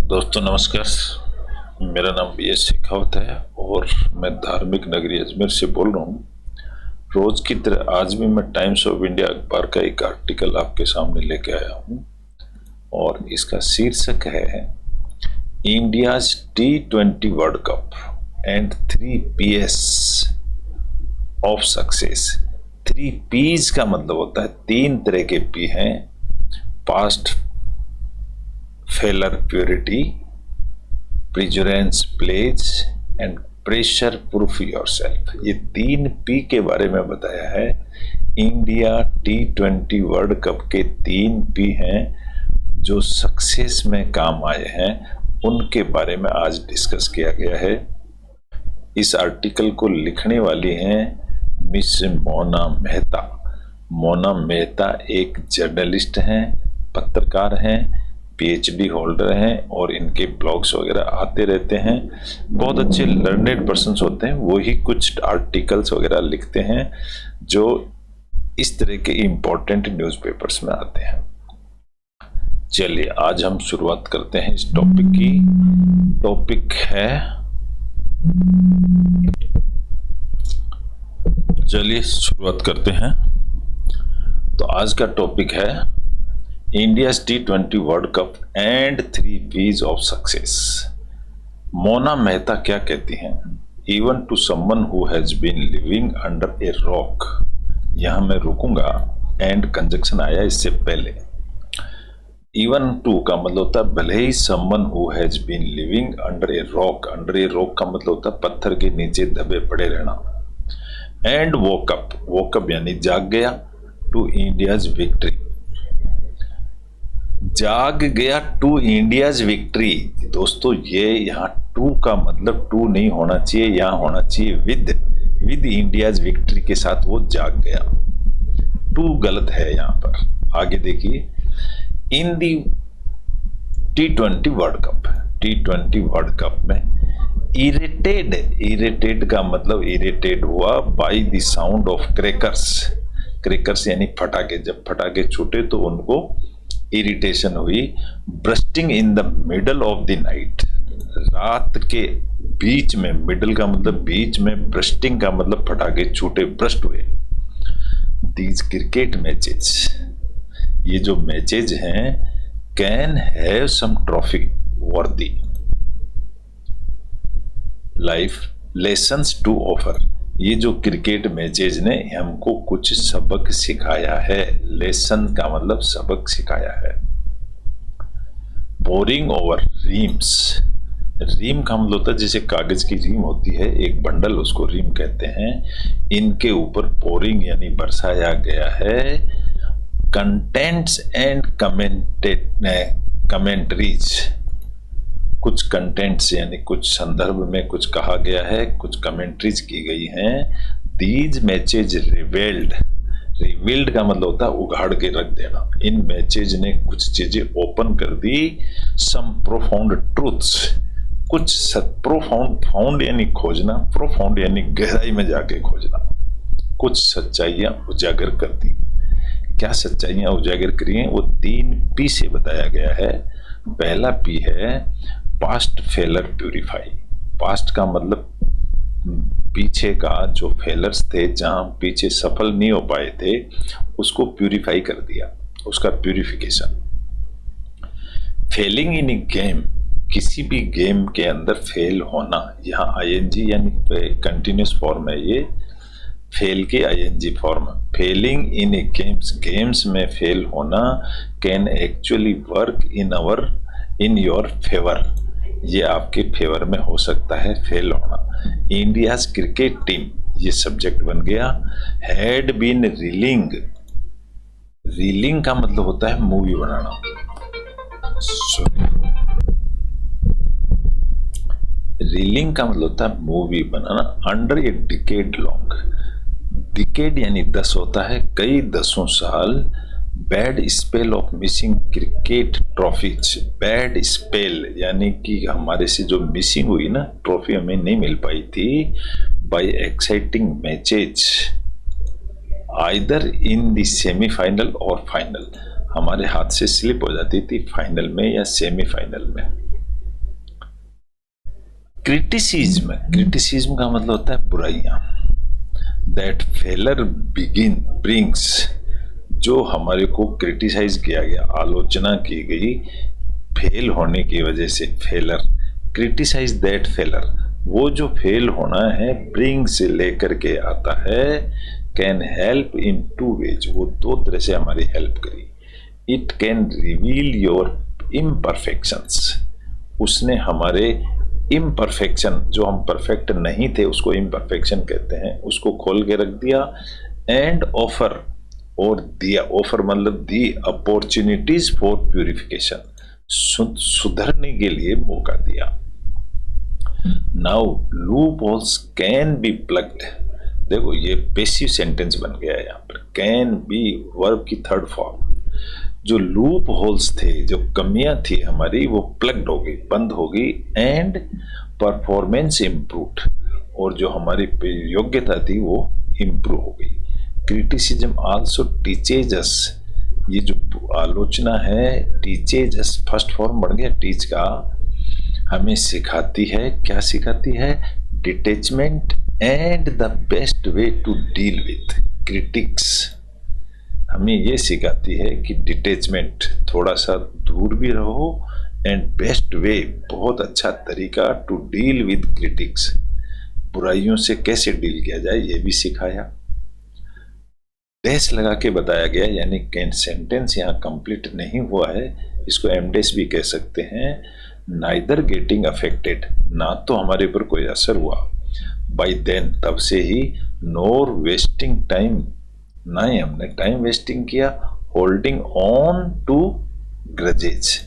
दोस्तों नमस्कार। मेरा नाम बी एस शेखावत है और मैं धार्मिक नगरी अजमेर से बोल रहा हूँ। रोज की तरह आज भी मैं टाइम्स ऑफ इंडिया अखबार का एक आर्टिकल आपके सामने लेके आया हूँ और इसका शीर्षक है India's T20 world cup and 3 Ps of success. 3 Ps का मतलब होता है 3 तरह के पी हैं: past, failure, purity, preference, pledge and pressure proof yourself. ये 3 P के बारे में बताया है। इंडिया T20 वर्ल्ड कप के 3 P हैं जो सक्सेस में काम आए हैं, उनके बारे में आज डिस्कस किया गया है। इस आर्टिकल को लिखने वाली हैं मिस मोना मेहता। मोना मेहता एक जर्नलिस्ट हैं, पत्रकार हैं, PhD होल्डर हैं और इनके ब्लॉग्स वगैरह आते रहते हैं। बहुत अच्छे लर्नेड पर्सन्स होते हैं, वही कुछ आर्टिकल्स वगैरह लिखते हैं जो इस तरह के इम्पोर्टेंट न्यूज़पेपर्स में आते हैं। चलिए आज हम शुरुआत करते हैं इस टॉपिक की। टॉपिक है, चलिए शुरुआत करते हैं। तो आज का टॉपिक है India's T20 world cup and 3 Ps of success. Mona Mehta क्या कहती हैं? Even to someone who has been living under a rock. यहां मैं रुकूंगा, एंड कंजक्शन आया इससे पहले। इवन टू का मतलब होता है भले ही someone who has been living under a rock. Under a rock का मतलब होता है पत्थर के नीचे दबे पड़े रहना। एंड वोकअप यानी जाग गया, टू इंडियाज विक्ट्री, जाग गया टू इंडियाज विक्ट्री। दोस्तों ये यहाँ टू का मतलब टू नहीं होना चाहिए, यहाँ होना चाहिए विद इंडियाज विक्ट्री के साथ वो जाग गया। टू गलत है यहाँ पर। आगे देखिए, इन दी T20 वर्ल्ड कप में इरिटेड का मतलब इरिटेट हुआ by the sound of crackers यानी फटाके। जब फटाके छूटे तो उनको इरिटेशन हुई। Bursting in the middle of the night, रात के बीच में, मिडल का मतलब बीच में, ब्रस्टिंग का मतलब फटाके छूटे, ब्रस्ट हुए। दीज क्रिकेट मैचेस, ये जो मैचेज हैं, कैन हैव सम ट्रॉफी वर्दी लाइफ लेसन्स टू ऑफर। ये जो क्रिकेट मैचेज ने हमको कुछ सबक सिखाया है। लेसन का मतलब सबक सिखाया है। बोरिंग ओवर रीम्स, रीम का मतलब होता है जैसे कागज की रीम होती है, एक बंडल, उसको रीम कहते हैं। इनके ऊपर बोरिंग यानी बरसाया गया है कंटेंट्स एंड कमेंट्रीज। कुछ कंटेंट्स यानी कुछ संदर्भ में कुछ कहा गया है, कुछ कमेंट्रीज की गई हैं। दीज मैचेज रिवील्ड का मतलब होता है उगाड़ के रख देना। इन मैचेज ने कुछ चीजें ओपन कर दी। सम प्रोफाउंड ट्रूथ्स, कुछ प्रोफाउंड यानी खोजना, प्रोफाउंड यानी गहराई में जाके खोजना। कुछ सच्चाइयां उजागर कर दी। क्या सच्चाइयां उजागर करी हैं वो 3 P से बताया गया है। पहला P है पास्ट फेलर प्यूरिफाई। पास्ट का मतलब पीछे का जो फेलर्स थे, जहां पीछे सफल नहीं हो पाए थे, उसको प्यूरिफाई कर दिया, उसका प्यूरिफिकेशन। फेलिंग इन ए गेम, किसी भी गेम के अंदर फेल होना, यहाँ ING यानी कंटिन्यूस फॉर्म है, ये फेल के ING form. Fehling in A games में फेल होना can actually work in your favour, ये आपके फेवर में हो सकता है फेल होना। इंडियाज क्रिकेट टीम, ये सब्जेक्ट बन गया। हैड बीन रीलिंग का मतलब होता है मूवी बनाना। रीलिंग का मतलब होता है movie banana. Under a decade long, decade यानी 10 होता है, कई दसों साल। Bad spell of missing cricket trophies, bad spell यानी कि हमारे से जो मिसिंग हुई ना, ट्रॉफी हमें नहीं मिल पाई थी, by exciting matches either in the semifinal or final. हमारे हाथ से स्लिप हो जाती थी फाइनल में या सेमीफाइनल में। क्रिटिसिज्म का मतलब होता है बुराइयां। दैट फेलर ब्रिंग्स, जो हमारे को क्रिटिसाइज किया गया, आलोचना की गई फेल होने की वजह से, फेलर, क्रिटिसाइज दैट फेलर, वो जो फेल होना है ब्रिंग्स लेकर के आता है, can help in two ways, वो दो तरह से हमारी हेल्प करी। It can reveal your imperfections, उसने हमारे इम्परफेक्शन, जो हम परफेक्ट नहीं थे उसको इम्परफेक्शन कहते हैं, उसको खोल के रख दिया। एंड ऑफर, और दिया, ऑफर मतलब दी अपॉर्चुनिटीज फॉर प्यूरिफिकेशन, सुधरने के लिए मौका दिया। Now loopholes can be plugged, देखो ये पैसिव सेंटेंस बन गया है यहाँ पर, कैन बी वर्ब की थर्ड फॉर्म। जो लूप होल्स थे, जो कमियां थी हमारी, वो प्लग्ड हो गई, बंद हो गई। एंड परफॉर्मेंस इम्प्रूव्ड, और जो हमारी योग्यता थी वो इम्प्रूव हो गई। क्रिटिसिज्म आल्सो टीचेज अस, ये जो आलोचना है टीचेज अस, फर्स्ट फॉर्म बन गया टीच का, हमें सिखाती है, क्या सिखाती है? Detachment and the best way to deal with critics. हमें ये सिखाती है कि डिटैचमेंट, थोड़ा सा दूर भी रहो, एंड बेस्ट वे, बहुत अच्छा तरीका, टू डील विद क्रिटिक्स, बुराइयों से कैसे डील किया जाए ये भी सिखाया। डैश लगा के बताया गया, यानी कैन सेंटेंस यहाँ कंप्लीट नहीं हुआ है, इसको एमडेस भी कह सकते हैं। नाइदर गेटिंग अफेक्टेड, ना तो हमारे ऊपर कोई असर हुआ, बाय देन, तब से ही, नोर वेस्टिंग टाइम, ना ही हमने टाइम वेस्टिंग किया, holding on to grudges,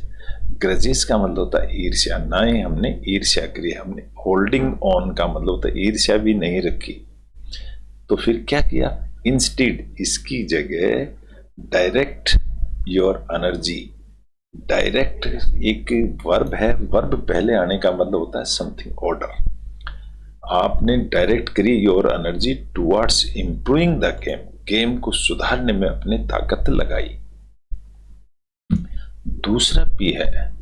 grudges का मतलब होता है ईर्ष्या, ना ही हमने ईर्ष्या करी, हमने होल्डिंग ऑन का मतलब होता है ईर्ष्या भी नहीं रखी। तो फिर क्या किया? इंस्टेड, इसकी जगह डायरेक्ट योर एनर्जी, डायरेक्ट एक वर्ब है, वर्ब पहले आने का मतलब होता है समथिंग ऑर्डर, आपने डायरेक्ट करी your energy towards improving the game, game को सुधारने में अपने ताकत लगाई। दूसरा पी है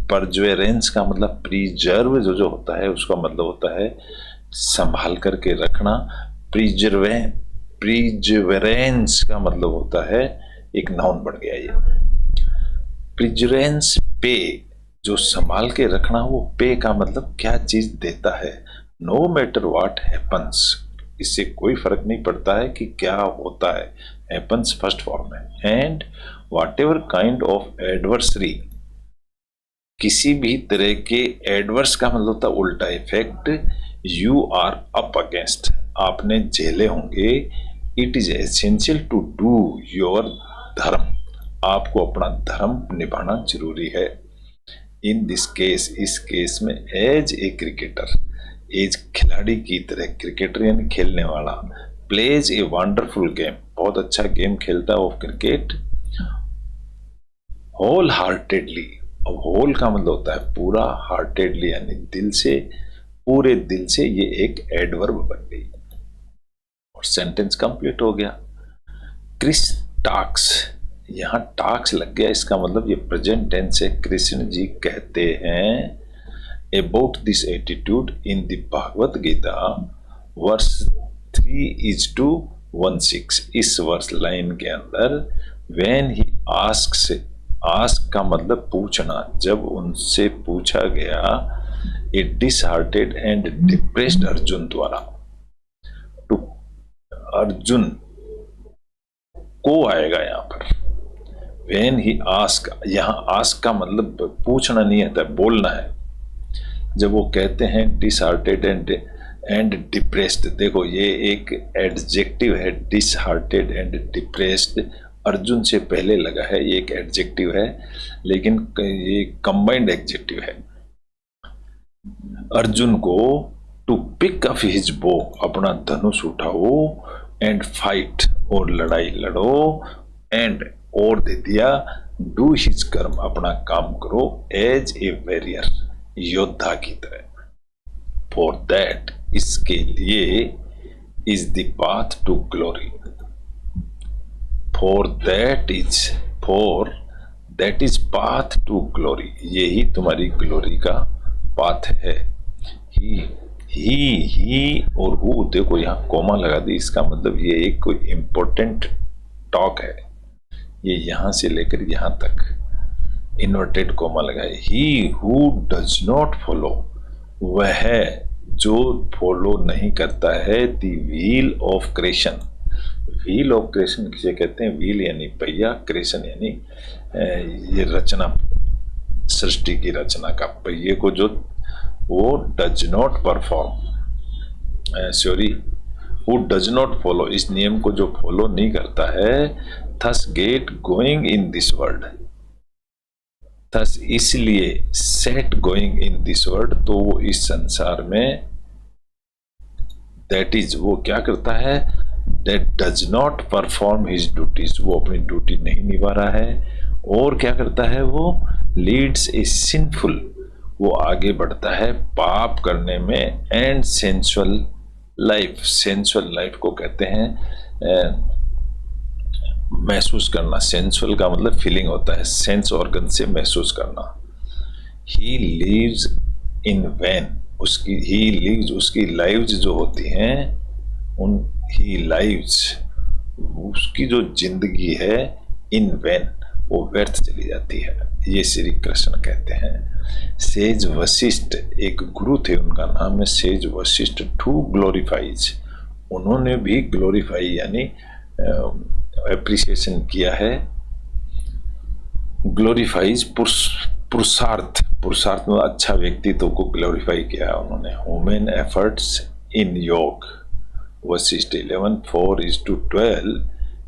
परजुवेरेंस का मतलब प्रिजर्व, जो होता है उसका मतलब होता है संभाल करके रखना। प्रिजवेरेंस का मतलब होता है, एक नाउन बन गया ये। प्रिजरेंस पे, जो संभाल के रखना, वो पे का मतलब क्या चीज देता है। नो मैटर व्हाट हैपन्स, इससे कोई फर्क नहीं पड़ता है कि क्या होता है, हैपन्स फर्स्ट फॉर्म है। And what ever kind of adversary, किसी भी तरह के एडवर्स का मतलब होता है उल्टा effect, you are up against, आपने झेले होंगे। It is essential to do your dharma, आपको अपना धर्म निभाना जरूरी है। इन दिस केस, इस केस में, एज ए क्रिकेटर, एज खिलाड़ी की तरह, क्रिकेटर यानी खेलने वाला, प्लेज ए वंडरफुल गेम, बहुत अच्छा गेम खेलता है ऑफ क्रिकेट, होल हार्टेडली, अब होल का मतलब होता है पूरा, हार्टेडली यानी दिल से, पूरे दिल से, ये एक एडवर्ब बन गई और सेंटेंस कंप्लीट हो गया। क्रिस टाक्स, यहां टाक्स लग गया, इसका मतलब ये प्रेजेंट टेंस है। कृष्ण जी कहते हैं about this attitude in the Bhagavad Gita verse 3:16, इस वर्स लाइन के अंदर, व्हेन ही आस्क्स, आस्क का मतलब पूछना, जब उनसे पूछा गया, ए डिसहार्टेड एंड डिप्रेस्ड अर्जुन द्वारा, टू अर्जुन को आएगा यहाँ पर, व्हेन ही आस्क, यहाँ आस्क का पूछना नहीं आता, बोलना है। जब वो कहते हैं डिसहार्टेड एंड डिप्रेस्ड, देखो ये एक एडजेक्टिव है, डिसहार्टेड एंड डिप्रेस्ड अर्जुन से पहले लगा है, ये एक एडजेक्टिव है, लेकिन ये कंबाइंड एडजेक्टिव है। अर्जुन को टू पिक अप हिज बो, अपना धनुष उठाओ, एंड फाइट, और लड़ाई लड़ो, एंड और दे दिया, डू हिज कर्म, अपना काम करो, एज ए वॉरियर, योद्धा की तरह। फॉर दैट, इसके लिए, is the path to glory, for that is path to glory, यही तुम्हारी ग्लोरी का पाथ है। ही और हु, देखो यहाँ कोमा लगा दी, इसका मतलब ये एक कोई इंपॉर्टेंट टॉक है, ये यहां से लेकर यहां तक इन्वर्टेड कोमा लगाए। He who does not follow, वह जो फॉलो नहीं करता है the wheel of creation. Wheel of creation किसे कहते हैं? व्हील यानी पहिया, क्रिएशन यानी ये रचना, सृष्टि की रचना का पहिए को जो वो does not perform, sorry, who does not follow, इस नियम को जो फॉलो नहीं करता है, thus get going in this world, thus इसलिए set going in this world, तो वो इस संसार में, दैट इज वो क्या करता है, that does not perform his duties, वो अपनी ड्यूटी नहीं निभा रहा है, और क्या करता है वो, लीड्स ए सिंफुल, वो आगे बढ़ता है पाप करने में, and sensual life, sensual life को कहते हैं महसूस करना, सेंसुअल का मतलब फीलिंग होता है, सेंस ऑर्गन से महसूस करना। ही लिव्स इन वैन, उसकी ही लिव्स, उसकी लाइव्स जो होती हैं, उन ही लाइव्स, उसकी जो जिंदगी है, इन वैन, वो व्यर्थ चली जाती है, ये श्री कृष्ण कहते हैं। सेज वशिष्ठ, एक गुरु थे, उनका नाम है सेज वशिष्ठ, टू ग्लोरीफाइज, उन्होंने भी ग्लोरीफाई यानी एप्रिसिएशन किया है, ग्लोरीफाइज पुरुषार्थ, पुरुषार्थ में अच्छा व्यक्तित्व को ग्लोरीफाई किया है उन्होंने। ह्यूमन एफर्ट्स इन योग, वशिष्ठ 11:4:12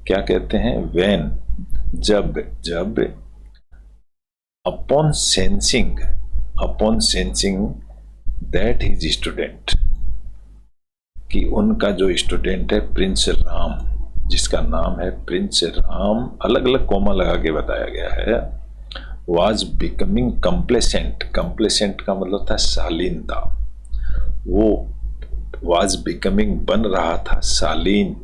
क्या कहते हैं, वेन, जब upon sensing that his student, कि उनका जो स्टूडेंट है प्रिंस राम, जिसका नाम है प्रिंस राम, अलग अलग कोमा लगा के बताया गया है, वाज बिकमिंग कंप्लेसेंट, कंप्लेसेंट का मतलब था शालीनता, वो वाज बिकमिंग बन रहा था शालीन,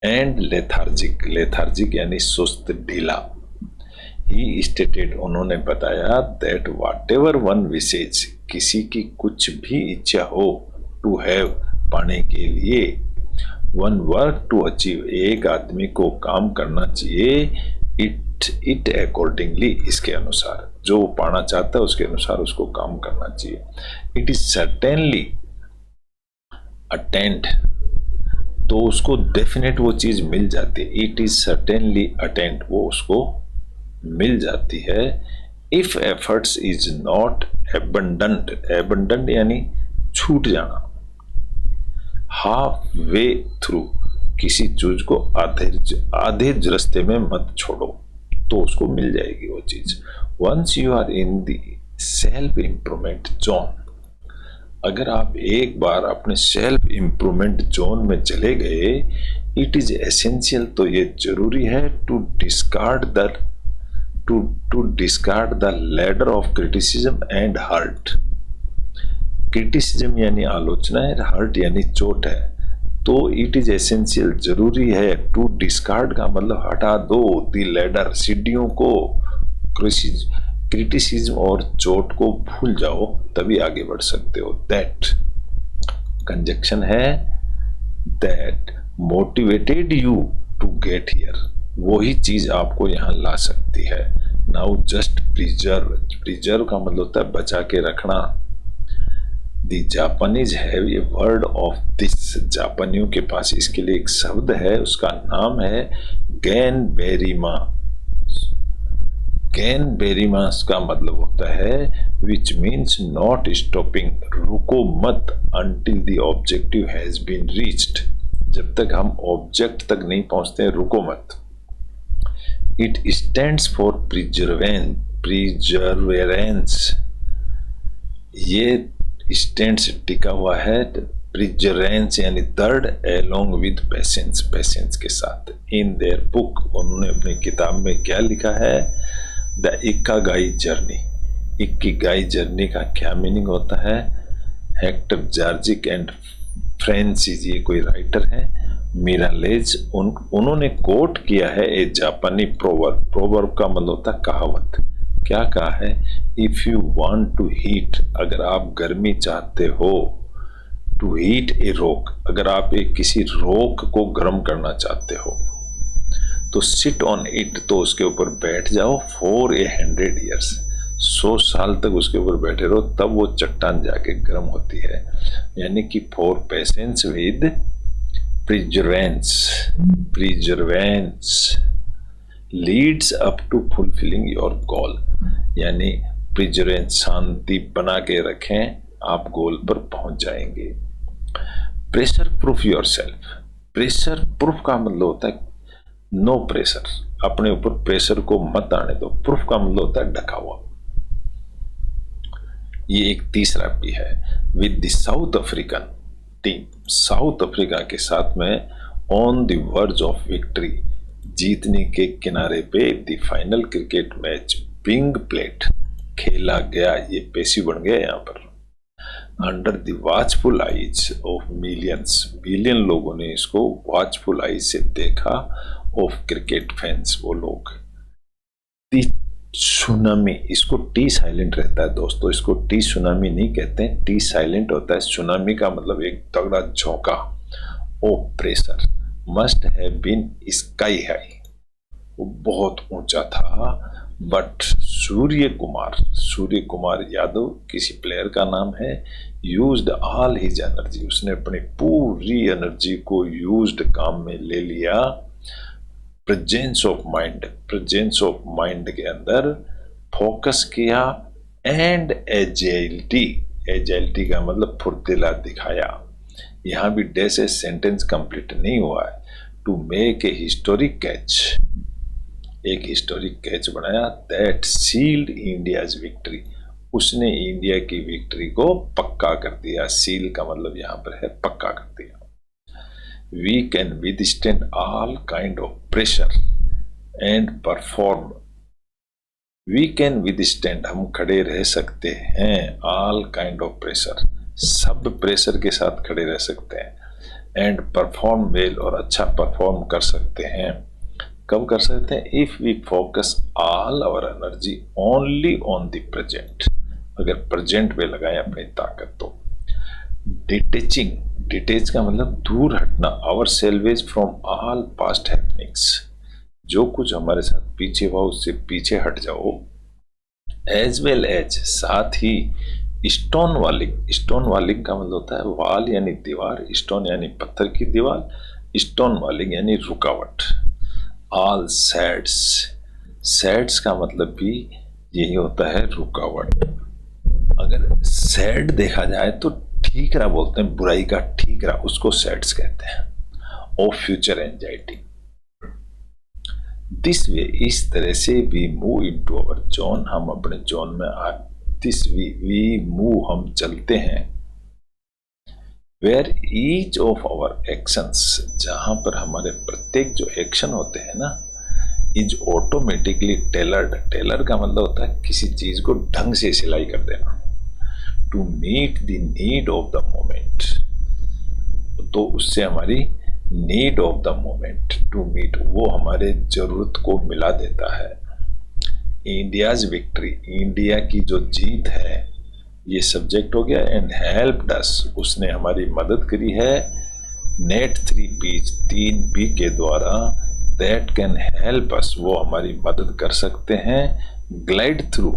एंड लेथार्जिक, लेथार्जिक यानी सुस्त ढीला। ही स्टेटेड, उन्होंने बताया, that watt ever one wishes, किसी की कुछ भी इच्छा हो, टू हैव, पाने के लिए, वन वर्क टू अचीव, एक आदमी को काम करना चाहिए, इट अकॉर्डिंगली, इसके अनुसार, जो वो पाना चाहता है उसके अनुसार उसको काम करना चाहिए। इट इज सर्टेनली अटेंड, तो उसको डेफिनेट वो चीज मिल जाती है, इट इज सर्टेनली अटेंड, वो उसको मिल जाती है। If efforts is not abundant, abundant यानी छूट जाना, हाफ वे थ्रू, किसी चीज को आधे रास्ते में मत छोड़ो, तो उसको मिल जाएगी वो चीज। Once you are in the self improvement zone, अगर आप एक बार अपने सेल्फ इंप्रूवमेंट जोन में चले गए, इट इज एसेंशियल, तो ये जरूरी है, to discard the ladder of criticism and hurt. Criticism यानी आलोचना है, हर्ट यानी चोट है, तो इट इज एसेंशियल, जरूरी है, टू डिस्कार्ड का मतलब हटा दो, द लैडर, सीढ़ियों को, क्रिटिसिज्म और चोट को भूल जाओ, तभी आगे बढ़ सकते हो। दैट कंजक्शन है, that motivated you to get here, वही चीज आपको यहाँ ला सकती है। नाउ जस्ट प्रिजर्व, प्रिजर्व का मतलब होता है बचा के रखना। The Japanese have a word of this, जापानियों के पास इसके लिए एक शब्द है, उसका नाम है गैन बेरीमा। गैन बेरीमा का मतलब होता है विच मीन्स नॉट स्टॉपिंग, रुको मत, until the objective has been reached, जब तक हम ऑब्जेक्ट तक नहीं पहुंचते रुको मत। इट स्टैंड्स फॉर प्रिजर्वेरेंस, ये स्टैंड से टिका हुआ है, प्रिजरेंस यानी दर्द, एलोंग विद पेशेंस, पेशेंस के साथ। इन देयर बुक, उन्होंने अपनी किताब में क्या लिखा है, द इक्कागाई जर्नी। इक्किगाई जर्नी का क्या मीनिंग होता है, हेक्टर जार्जिक एंड फ्रेंसिस, ये कोई राइटर हैं, मिरालेज उन्होंने कोट किया है ए जापानी प्रोवर्ब। प्रोवर्ब का मतलब होता है कहावत। क्या कहा है? If you want to heat, अगर आप गर्मी चाहते हो, टू हीट ए रॉक, अगर आप एक किसी रॉक को गर्म करना चाहते हो, तो सिट ऑन इट, तो उसके ऊपर बैठ जाओ फॉर 100 ईयर्स, 100 साल तक उसके ऊपर बैठे रहो, तब वो चट्टान जाके गर्म होती है। यानी कि for patience with perseverance, perseverance leads up to fulfilling your goal. यानी प्रिजर्वेंस, शांति बना के रखें, आप गोल पर पहुंच जाएंगे। Pressure proof your self. Pressure proof का मतलब होता है नो प्रेशर, अपने ऊपर प्रेशर को मत आने दो। प्रूफ का मतलब होता है ढका हुआ। ये एक तीसरा भी है। With the South African team, South Africa के साथ में on the verge of victory, जीतने के किनारे पे, the final cricket match being played, खेला गया, ये पेशी बन गया यहाँ पर, under the watchful eyes of millions, billion लोगों ने इसको वॉचफुल आइज से देखा, ऑफ क्रिकेट फैंस, वो लोग। टी सुनामी, इसको टी साइलेंट रहता है दोस्तों, इसको टी सुनामी नहीं कहते हैं, टी साइलेंट होता है। सुनामी का मतलब एक तगड़ा झोंका। Of pressure must have been sky high, वो बहुत ऊंचा था। बट सूर्य कुमार यादव किसी प्लेयर का नाम है, यूज्ड ऑल हिज एनर्जी, उसने अपनी पूरी एनर्जी को यूज्ड काम में ले लिया। प्रेजेंस ऑफ माइंड के अंदर फोकस किया। एंड एजाइलिटी का मतलब फुर्तीला दिखाया। यहां भी डे से सेंटेंस कंप्लीट नहीं हुआ है। To make a historic catch, एक हिस्टोरिक कैच बनाया। दैट सील्ड इंडियाज विक्ट्री, उसने इंडिया की विक्ट्री को पक्का कर दिया। सील का मतलब यहां पर है पक्का कर दिया। We can withstand all kind of pressure and perform. We can withstand, हम खड़े रह सकते हैं, all kind of pressure, सब प्रेशर के साथ खड़े रह सकते हैं। and perform well, और अच्छा परफॉर्म कर सकते हैं। कब कर सकते हैं? If we focus all our energy only on the present, अगर प्रेजेंट पे लगाएं अपनी ताकत तो। डिटेच का मतलब दूर हटना। Our salvage from all past happenings, जो कुछ हमारे साथ पीछे हुआ उससे पीछे हट जाओ। एज वेल एज, साथ ही स्टोन वालिंग का मतलब होता है वाल यानी दीवार, स्टोन यानी पत्थर की दीवार, स्टोन वालिंग यानी रुकावट। ऑल सैड्स का मतलब भी यही होता है रुकावट। अगर सैड देखा जाए तो ठीकरा बोलते हैं, बुराई का ठीकरा, उसको सैड्स कहते हैं। Of future anxiety. This way, इस तरह से we move into our zone, हम अपने जोन में दिस वी मूव, हम चलते हैं। Where each of our actions, जहां पर हमारे प्रत्येक जो एक्शन होते हैं ना, इज ऑटोमेटिकली टेलर्ड। टेलर का मतलब होता है किसी चीज को ढंग से सिलाई कर देना। To meet the need of the moment, तो उससे हमारी need of the moment, to meet, वो हमारे जरूरत को मिला देता है। इंडियाज विक्ट्री, इंडिया की जो जीत है, ये सब्जेक्ट हो गया। एंड हेल्प्ड अस, उसने हमारी मदद करी है। नेट 3 पी के द्वारा। दैट कैन हेल्प अस, वो हमारी मदद कर सकते हैं। ग्लाइड थ्रू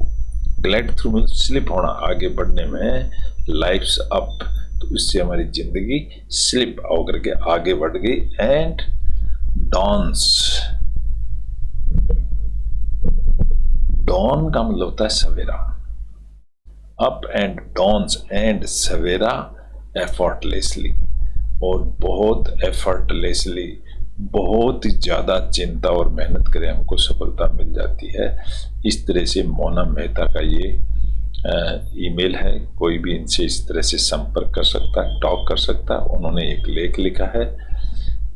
में स्लिप होना, आगे बढ़ने में। लाइफ्स अप, तो इससे हमारी जिंदगी स्लिप होकर के आगे बढ़ गई। एंड डॉन का मतलब होता है सवेरा। अप एंड डॉन्स, एंड सवेरा एफर्टलेसली, और बहुत एफर्टलेसली, बहुत ही ज़्यादा चिंता और मेहनत करें हमको सफलता मिल जाती है। इस तरह से मोना मेहता का ये ईमेल है। कोई भी इनसे इस तरह से संपर्क कर सकता है, टॉक कर सकता है। उन्होंने एक लेख लिखा है,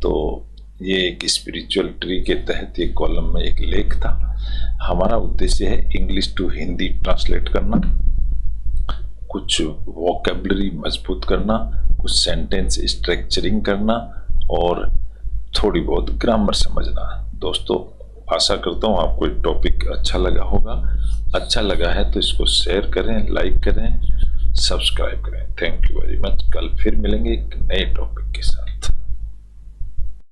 तो ये एक स्पिरिचुअल ट्री के तहत ये कॉलम में एक लेख था। हमारा उद्देश्य है इंग्लिश टू हिंदी ट्रांसलेट करना, कुछ वोकेबलरी मजबूत करना, कुछ सेंटेंस स्ट्रक्चरिंग करना, और थोड़ी बहुत ग्रामर समझना। दोस्तों, आशा करता हूँ आपको ये टॉपिक अच्छा लगा होगा। अच्छा लगा है तो इसको शेयर करें, लाइक करें, सब्सक्राइब करें। Thank you very much. कल फिर मिलेंगे एक नए टॉपिक।